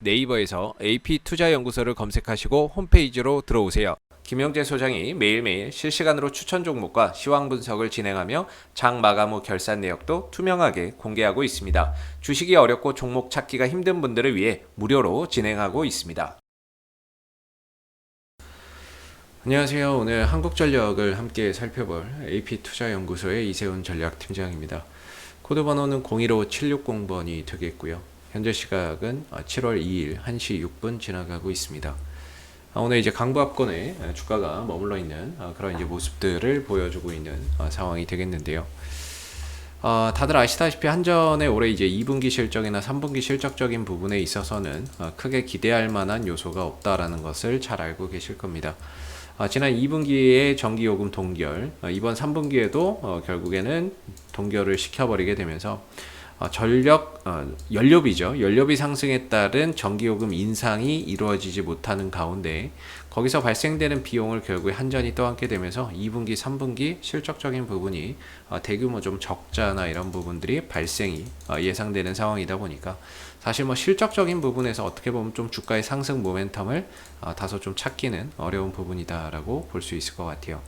네이버에서 AP투자연구소를 검색하시고 홈페이지로 들어오세요. 김영재 소장이 매일매일 실시간으로 추천 종목과 시황 분석을 진행하며 장 마감 후 결산 내역도 투명하게 공개하고 있습니다. 주식이 어렵고 종목 찾기가 힘든 분들을 위해 무료로 진행하고 있습니다. 안녕하세요. 오늘 한국전력을 함께 살펴볼 AP투자연구소의 이세훈 전략팀장입니다. 코드 번호는 015760번이 되겠고요. 현재 시각은 7월 2일 1시 6분 지나가고 있습니다. 오늘 이제 강보합권에 주가가 머물러 있는 그런 이제 모습들을 보여주고 있는 상황이 되겠는데요. 다들 아시다시피 한전의 올해 이제 2분기 실적이나 3분기 실적적인 부분에 있어서는 크게 기대할 만한 요소가 없다라는 것을 잘 알고 계실 겁니다. 지난 2분기에 전기요금 동결, 이번 3분기에도 결국에는 동결을 시켜버리게 되면서 연료비죠. 연료비 상승에 따른 전기요금 인상이 이루어지지 못하는 가운데 거기서 발생되는 비용을 결국에 한전이 떠안게 되면서 2분기, 3분기 실적적인 부분이 대규모 좀 적자나 이런 부분들이 발생이 예상되는 상황이다 보니까 사실 뭐 실적적인 부분에서 어떻게 보면 좀 주가의 상승 모멘텀을 다소 좀 찾기는 어려운 부분이다라고 볼 수 있을 것 같아요.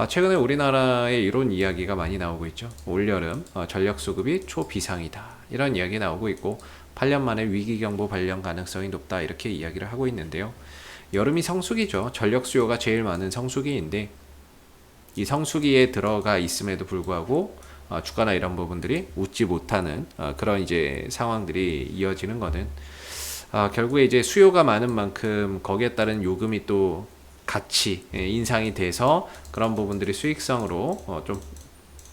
최근에 우리나라에 이런 이야기가 많이 나오고 있죠. 올여름 전력 수급이 초비상이다 이런 이야기 나오고 있고 8년 만에 위기경보 발령 가능성이 높다 이렇게 이야기를 하고 있는데요. 여름이 성수기죠. 전력 수요가 제일 많은 성수기인데 이 성수기에 들어가 있음에도 불구하고 주가나 이런 부분들이 웃지 못하는 그런 이제 상황들이 이어지는 거는 결국에 이제 수요가 많은 만큼 거기에 따른 요금이 또 같이 인상이 돼서 그런 부분들이 수익성으로 좀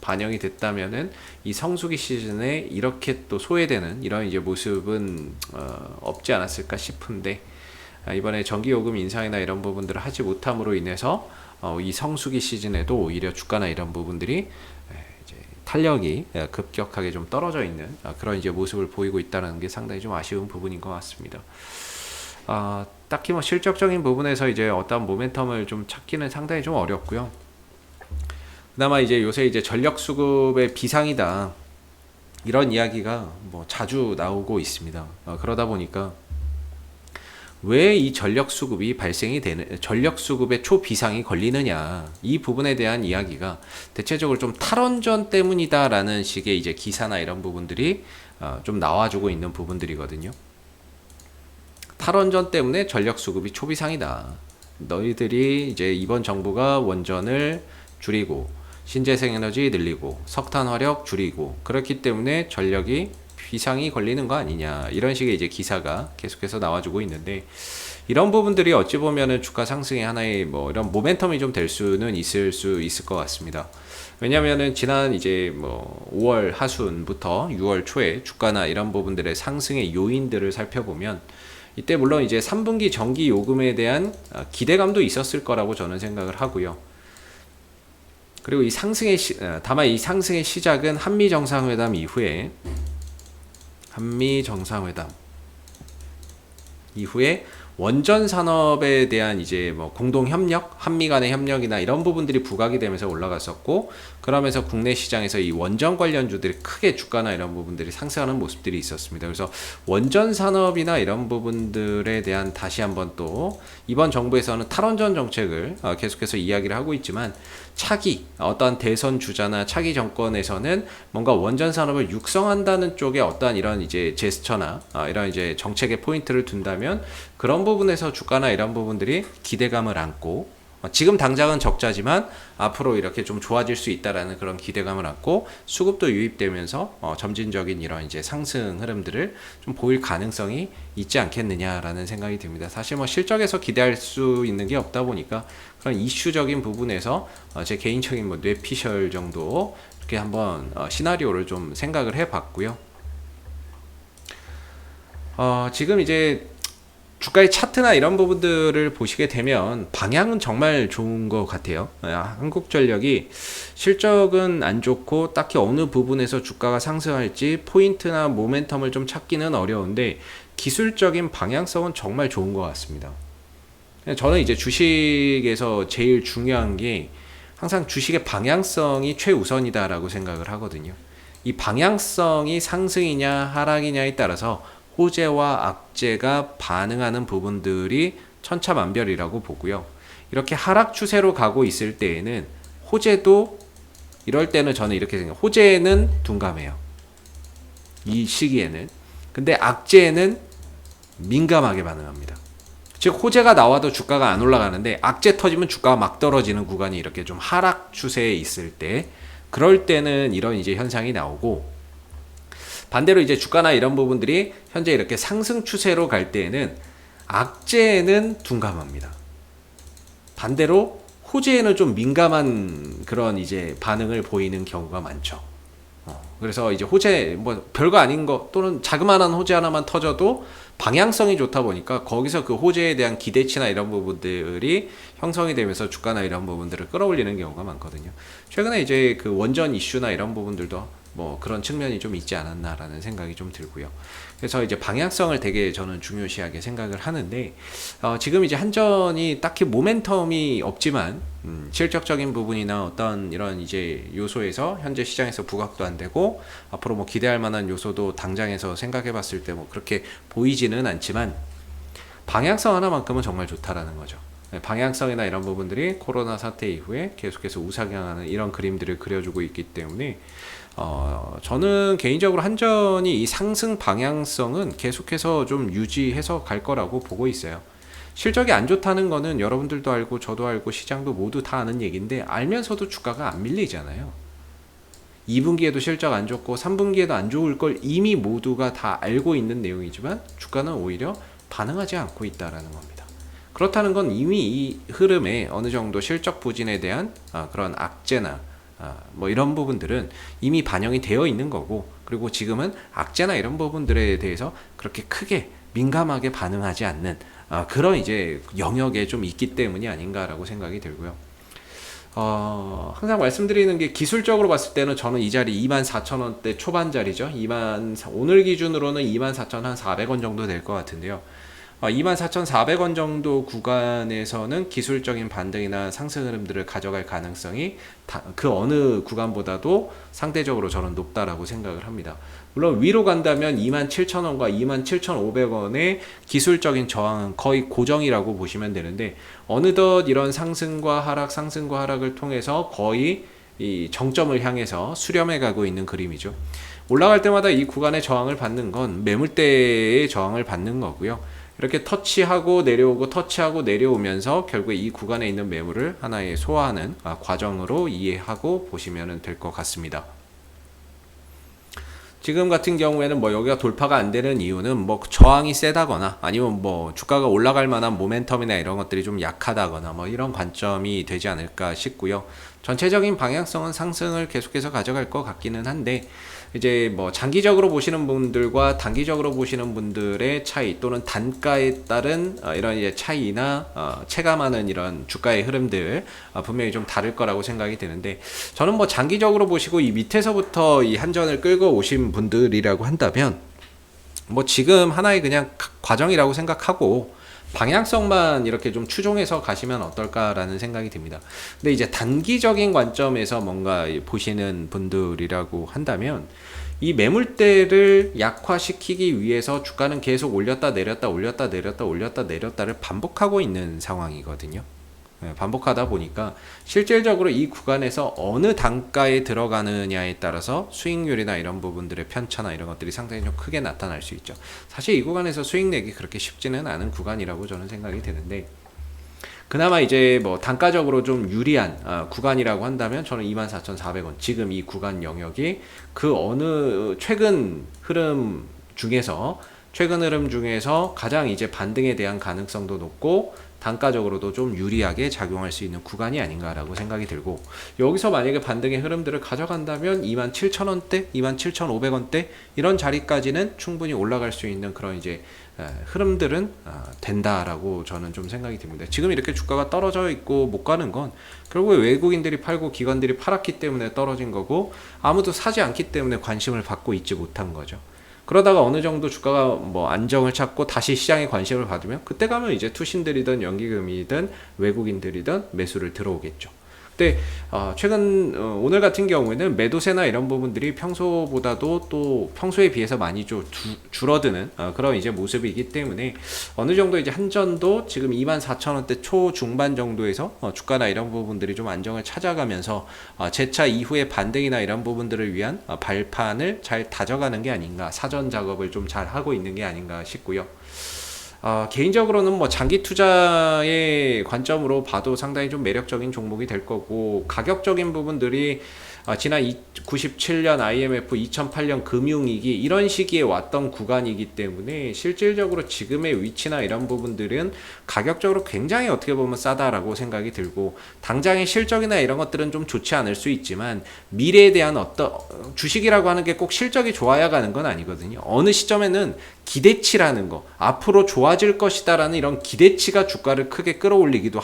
반영이 됐다면은 이 성수기 시즌에 이렇게 또 소외되는 이런 이제 모습은 없지 않았을까 싶은데 이번에 전기요금 인상이나 이런 부분들을 하지 못함으로 인해서 이 성수기 시즌에도 오히려 주가나 이런 부분들이 이제 탄력이 급격하게 좀 떨어져 있는 그런 이제 모습을 보이고 있다는 게 상당히 좀 아쉬운 부분인 것 같습니다. 딱히 뭐 실적적인 부분에서 이제 어떤 모멘텀을 좀 찾기는 상당히 좀 어렵고요. 그나마 이제 요새 이제 전력 수급의 비상이다 이런 이야기가 뭐 자주 나오고 있습니다. 그러다 보니까 왜 이 전력 수급이 발생이 되는 전력 수급의 초비상이 걸리느냐 이 부분에 대한 이야기가 대체적으로 좀 탈원전 때문이다라는 식의 이제 기사나 이런 부분들이 좀 나와주고 있는 부분들이거든요. 탈원전 때문에 전력 수급이 초비상이다. 너희들이 이제 이번 정부가 원전을 줄이고 신재생에너지 늘리고 석탄 화력 줄이고 그렇기 때문에 전력이 비상이 걸리는 거 아니냐 이런 식의 이제 기사가 계속해서 나와주고 있는데 이런 부분들이 어찌 보면은 주가 상승의 하나의 뭐 이런 모멘텀이 좀 될 수는 있을 것 같습니다. 왜냐면은 지난 이제 뭐 5월 하순부터 6월 초에 주가나 이런 부분들의 상승의 요인들을 살펴보면 이때 물론 이제 3분기 전기 요금에 대한 기대감도 있었을 거라고 저는 생각을 하고요. 그리고 이 상승의 다만 이 상승의 시작은 한미 정상회담 이후에 원전 산업에 대한 이제 뭐 공동 협력, 한미 간의 협력이나 이런 부분들이 부각이 되면서 올라갔었고, 그러면서 국내 시장에서 이 원전 관련주들이 크게 주가나 이런 부분들이 상승하는 모습들이 있었습니다. 그래서 원전 산업이나 이런 부분들에 대한 다시 한번 또 이번 정부에서는 탈원전 정책을 계속해서 이야기를 하고 있지만 차기 어떠한 대선 주자나 차기 정권에서는 뭔가 원전 산업을 육성한다는 쪽에 어떠한 이런 이제 제스처나 이런 이제 정책의 포인트를 둔다면 그런 부분에서 주가나 이런 부분들이 기대감을 안고 지금 당장은 적자지만 앞으로 이렇게 좀 좋아질 수 있다라는 그런 기대감을 안고 수급도 유입되면서 점진적인 이런 이제 상승 흐름들을 좀 보일 가능성이 있지 않겠느냐라는 생각이 듭니다. 사실 뭐 실적에서 기대할 수 있는 게 없다 보니까 그런 이슈적인 부분에서 제 개인적인 뭐 뇌피셜 정도 이렇게 한번 시나리오를 좀 생각을 해봤고요. 지금 이제 주가의 차트나 이런 부분들을 보시게 되면 방향은 정말 좋은 것 같아요. 한국전력이 실적은 안 좋고 딱히 어느 부분에서 주가가 상승할지 포인트나 모멘텀을 좀 찾기는 어려운데 기술적인 방향성은 정말 좋은 것 같습니다. 저는 이제 주식에서 제일 중요한 게 항상 주식의 방향성이 최우선이다라고 생각을 하거든요. 이 방향성이 상승이냐 하락이냐에 따라서 호재와 악재가 반응하는 부분들이 천차만별이라고 보고요. 이렇게 하락 추세로 가고 있을 때에는 호재도 이럴 때는 저는 이렇게 생각해요. 호재는 둔감해요. 이 시기에는. 근데 악재는 민감하게 반응합니다. 즉 호재가 나와도 주가가 안 올라가는데 악재 터지면 주가가 막 떨어지는 구간이 이렇게 좀 하락 추세에 있을 때, 그럴 때는 이런 이제 현상이 나오고, 반대로 이제 주가나 이런 부분들이 현재 이렇게 상승 추세로 갈 때에는 악재는 둔감합니다. 반대로 호재에는 좀 민감한 그런 이제 반응을 보이는 경우가 많죠. 그래서 이제 호재 뭐 별거 아닌 거 또는 자그마한 호재 하나만 터져도 방향성이 좋다 보니까 거기서 그 호재에 대한 기대치나 이런 부분들이 형성이 되면서 주가나 이런 부분들을 끌어올리는 경우가 많거든요. 최근에 이제 그 원전 이슈나 이런 부분들도 뭐 그런 측면이 좀 있지 않았나라는 생각이 좀 들고요. 그래서 이제 방향성을 되게 저는 중요시하게 생각을 하는데, 지금 이제 한전이 딱히 모멘텀이 없지만 실적적인 부분이나 어떤 이런 이제 요소에서 현재 시장에서 부각도 안 되고 앞으로 뭐 기대할 만한 요소도 당장에서 생각해 봤을 때 뭐 그렇게 보이지는 않지만 방향성 하나만큼은 정말 좋다라는 거죠. 방향성이나 이런 부분들이 코로나 사태 이후에 계속해서 우상향하는 이런 그림들을 그려주고 있기 때문에 저는 개인적으로 한전이 이 상승 방향성은 계속해서 좀 유지해서 갈 거라고 보고 있어요. 실적이 안 좋다는 거는 여러분들도 알고 저도 알고 시장도 모두 다 아는 얘기인데, 알면서도 주가가 안 밀리잖아요. 2분기에도 실적 안 좋고 3분기에도 안 좋을 걸 이미 모두가 다 알고 있는 내용이지만 주가는 오히려 반응하지 않고 있다라는 겁니다. 그렇다는 건 이미 이 흐름에 어느 정도 실적 부진에 대한 그런 악재나 뭐 이런 부분들은 이미 반영이 되어 있는 거고, 그리고 지금은 악재나 이런 부분들에 대해서 그렇게 크게 민감하게 반응하지 않는 그런 이제 영역에 좀 있기 때문이 아닌가라고 생각이 들고요. 항상 말씀드리는 게 기술적으로 봤을 때는 저는 이 자리 24,000원대 초반 자리죠. 오늘 기준으로는 24,400원 정도 될 것 같은데요. 24,400원 정도 구간에서는 기술적인 반등이나 상승 흐름들을 가져갈 가능성이 그 어느 구간보다도 상대적으로 저는 높다라고 생각을 합니다. 물론 위로 간다면 27,000원과 27,500원의 기술적인 저항은 거의 고정이라고 보시면 되는데, 어느덧 이런 상승과 하락을 통해서 거의 이 정점을 향해서 수렴해 가고 있는 그림이죠. 올라갈 때마다 이 구간의 저항을 받는 건 매물대의 저항을 받는 거고요. 이렇게 터치하고 내려오면서 결국에 이 구간에 있는 매물을 하나의 소화하는 과정으로 이해하고 보시면 될 것 같습니다. 지금 같은 경우에는 뭐 여기가 돌파가 안 되는 이유는 뭐 저항이 세다거나 아니면 뭐 주가가 올라갈 만한 모멘텀이나 이런 것들이 좀 약하다거나 뭐 이런 관점이 되지 않을까 싶고요. 전체적인 방향성은 상승을 계속해서 가져갈 것 같기는 한데, 이제 뭐 장기적으로 보시는 분들과 단기적으로 보시는 분들의 차이 또는 단가에 따른 이런 이제 차이나 체감하는 이런 주가의 흐름들 분명히 좀 다를 거라고 생각이 되는데, 저는 뭐 장기적으로 보시고 이 밑에서부터 이 한전을 끌고 오신 분들이라고 한다면 뭐 지금 하나의 그냥 과정이라고 생각하고 방향성만 이렇게 좀 추종해서 가시면 어떨까라는 생각이 듭니다. 근데 이제 단기적인 관점에서 뭔가 보시는 분들이라고 한다면 이 매물대를 약화시키기 위해서 주가는 계속 올렸다 내렸다를 반복하고 있는 상황이거든요. 반복하다 보니까 실질적으로 이 구간에서 어느 단가에 들어가느냐에 따라서 수익률이나 이런 부분들의 편차나 이런 것들이 상당히 좀 크게 나타날 수 있죠. 사실 이 구간에서 수익 내기 그렇게 쉽지는 않은 구간이라고 저는 생각이 드는데, 그나마 이제 뭐 단가적으로 좀 유리한 구간이라고 한다면 저는 24,400원 지금 이 구간 영역이 그 어느 최근 흐름 중에서 가장 이제 반등에 대한 가능성도 높고 단가적으로도 좀 유리하게 작용할 수 있는 구간이 아닌가라고 생각이 들고, 여기서 만약에 반등의 흐름들을 가져간다면 27,000원대, 27,500원대 이런 자리까지는 충분히 올라갈 수 있는 그런 이제 흐름들은 된다라고 저는 좀 생각이 듭니다. 지금 이렇게 주가가 떨어져 있고 못 가는 건 결국에 외국인들이 팔고 기관들이 팔았기 때문에 떨어진 거고, 아무도 사지 않기 때문에 관심을 받고 있지 못한 거죠. 그러다가 어느 정도 주가가 뭐 안정을 찾고 다시 시장에 관심을 받으면 그때 가면 이제 투신들이든 연기금이든 외국인들이든 매수를 들어오겠죠. 근데 최근 오늘 같은 경우에는 매도세나 이런 부분들이 평소보다도 또 평소에 비해서 많이 좀 줄어드는 그런 이제 모습이기 때문에 어느 정도 이제 한전도 지금 24,000원대 초중반 정도에서 주가나 이런 부분들이 좀 안정을 찾아가면서 재차 이후에 반등이나 이런 부분들을 위한 발판을 잘 다져가는 게 아닌가, 사전 작업을 좀 잘 하고 있는 게 아닌가 싶고요. 개인적으로는 뭐 장기 투자의 관점으로 봐도 상당히 좀 매력적인 종목이 될 거고, 가격적인 부분들이 지난 97년 IMF, 2008년 금융위기 이런 시기에 왔던 구간이기 때문에 실질적으로 지금의 위치나 이런 부분들은 가격적으로 굉장히 어떻게 보면 싸다라고 생각이 들고, 당장의 실적이나 이런 것들은 좀 좋지 않을 수 있지만 미래에 대한 어떤 주식이라고 하는 게 꼭 실적이 좋아야 가는 건 아니거든요. 어느 시점에는 기대치라는 거, 앞으로 좋아질 것이다라는 이런 기대치가 주가를 크게 끌어올리기도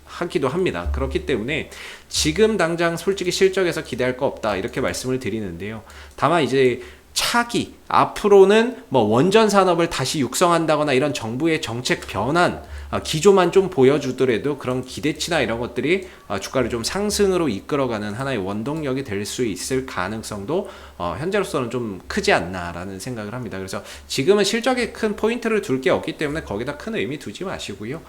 하기도 합니다. 그렇기 때문에 지금 당장 솔직히 실적에서 기대할 거 없다 이렇게 말씀을 드리는데요. 다만 이제 차기 앞으로는 뭐 원전 산업을 다시 육성한다거나 이런 정부의 정책 변환 기조만 좀 보여주더라도 그런 기대치나 이런 것들이 주가를 좀 상승으로 이끌어가는 하나의 원동력이 될 수 있을 가능성도 현재로서는 좀 크지 않나라는 생각을 합니다. 그래서 지금은 실적에 큰 포인트를 둘 게 없기 때문에 거기다 큰 의미 두지 마시고요.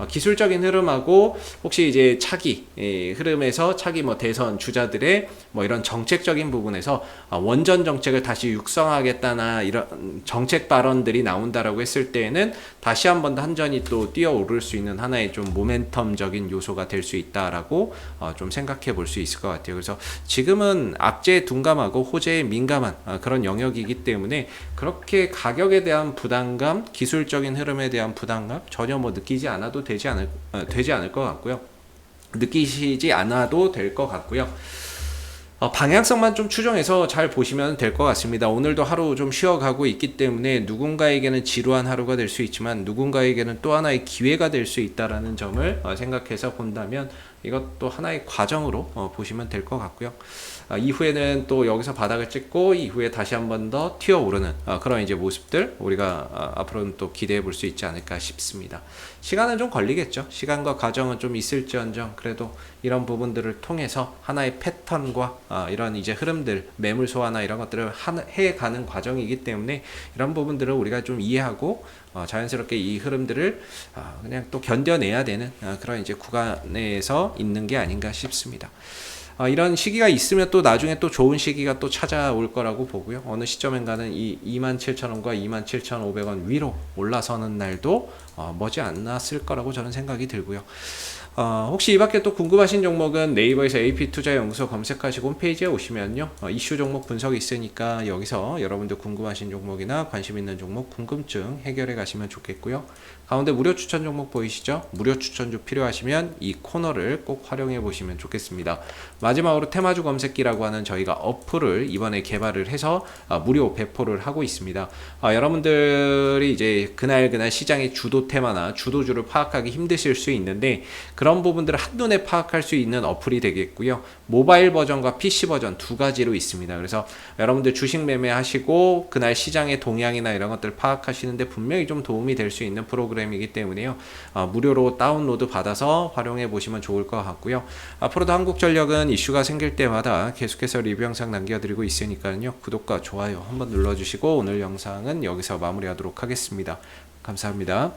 기술적인 흐름하고 혹시 이제 차기 흐름에서 차기 뭐 대선 주자들의 뭐 이런 정책적인 부분에서 원전 정책을 다시 육성하겠다나 이런 정책 발언들이 나온다라고 했을 때에는 다시 한 번 더 한전이 또 뛰어오를 수 있는 하나의 좀 모멘텀적인 요소가 될 수 있다라고 좀 생각해 볼 수 있을 것 같아요. 그래서 지금은 악재에 둔감하고 호재에 민감한 그런 영역이기 때문에 그렇게 가격에 대한 부담감, 기술적인 흐름에 대한 부담감 전혀 뭐 느끼지 않아도 되지 않을 것 같고요. 느끼시지 않아도 될 것 같고요. 방향성만 좀 추정해서 잘 보시면 될 것 같습니다. 오늘도 하루 좀 쉬어가고 있기 때문에 누군가에게는 지루한 하루가 될 수 있지만 누군가에게는 또 하나의 기회가 될 수 있다라는 점을 생각해서 본다면 이것도 하나의 과정으로 보시면 될 것 같고요. 이후에는 또 여기서 바닥을 찍고 이후에 다시 한 번 더 튀어오르는 그런 이제 모습들 우리가 앞으로는 또 기대해 볼 수 있지 않을까 싶습니다. 시간은 좀 걸리겠죠. 시간과 과정은 좀 있을지언정 그래도 이런 부분들을 통해서 하나의 패턴과 이런 이제 흐름들, 매물 소화나 이런 것들을 해가는 과정이기 때문에 이런 부분들을 우리가 좀 이해하고 자연스럽게 이 흐름들을 그냥 또 견뎌내야 되는 그런 이제 구간에서 있는 게 아닌가 싶습니다. 이런 시기가 있으면 또 나중에 또 좋은 시기가 또 찾아올 거라고 보고요. 어느 시점인가는 이 27,000원과 27,500원 위로 올라서는 날도 머지 않았을 거라고 저는 생각이 들고요. 혹시 이 밖에 또 궁금하신 종목은 네이버에서 AP투자연구소 검색하시고 홈페이지에 오시면요. 이슈 종목 분석이 있으니까 여기서 여러분들 궁금하신 종목이나 관심 있는 종목 궁금증 해결해 가시면 좋겠고요. 가운데 무료 추천 종목 보이시죠? 무료 추천주 필요하시면 이 코너를 꼭 활용해 보시면 좋겠습니다. 마지막으로 테마주 검색기라고 하는 저희가 어플을 이번에 개발을 해서 무료 배포를 하고 있습니다. 여러분들이 이제 그날 시장의 주도 테마나 주도주를 파악하기 힘드실 수 있는데 그런 부분들을 한눈에 파악할 수 있는 어플이 되겠고요. 모바일 버전과 PC 버전 두 가지로 있습니다. 그래서 여러분들 주식 매매하시고 그날 시장의 동향이나 이런 것들을 파악하시는데 분명히 좀 도움이 될 수 있는 프로그램이기 때문에요. 무료로 다운로드 받아서 활용해 보시면 좋을 것 같고요. 앞으로도 한국전력은 이슈가 생길 때마다 계속해서 리뷰 영상 남겨드리고 있으니까요. 구독과 좋아요 한번 눌러주시고 오늘 영상은 여기서 마무리하도록 하겠습니다. 감사합니다.